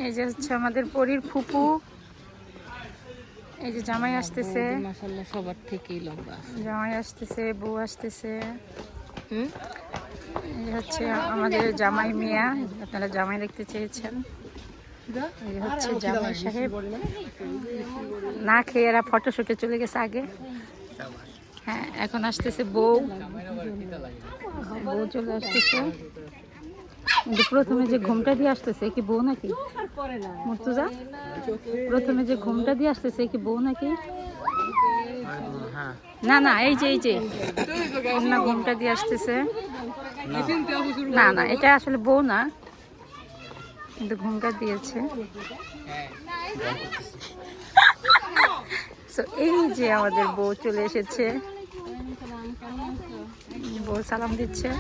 এই যে হচ্ছে আমাদের পরীর ফুপু, এই যে জামাই আসতেছে, মাশাআল্লাহ সবার থেকেই লম্বা। জামাই আসতেছে, বউ আসতেছে। এই হচ্ছে আমাদের জামাই মিয়া, আপনারা জামাই দেখতে চেয়েছেন। এই হচ্ছে জামাই সাহেব, না খেয়ে এরা ফটোশুটে চলে গেছে আগে। হ্যাঁ, এখন আসতেছে বউ, বউ চলে আসতেছে। কিন্তু প্রথমে যে ঘুমটা দিয়ে আসতেছে কি বউ নাকি মুর্তজা? প্রথমে যে ঘুমটা দিয়ে আসতেছে কি বউ নাকি? না না, এই যে না, ঘুমটা দিয়ে আসতেছে। না না, এটা আসলে বউ না, কিন্তু ঘুমটা দিয়েছে। এই যে আমাদের বউ চলে এসেছে, বউ সালাম দিচ্ছে।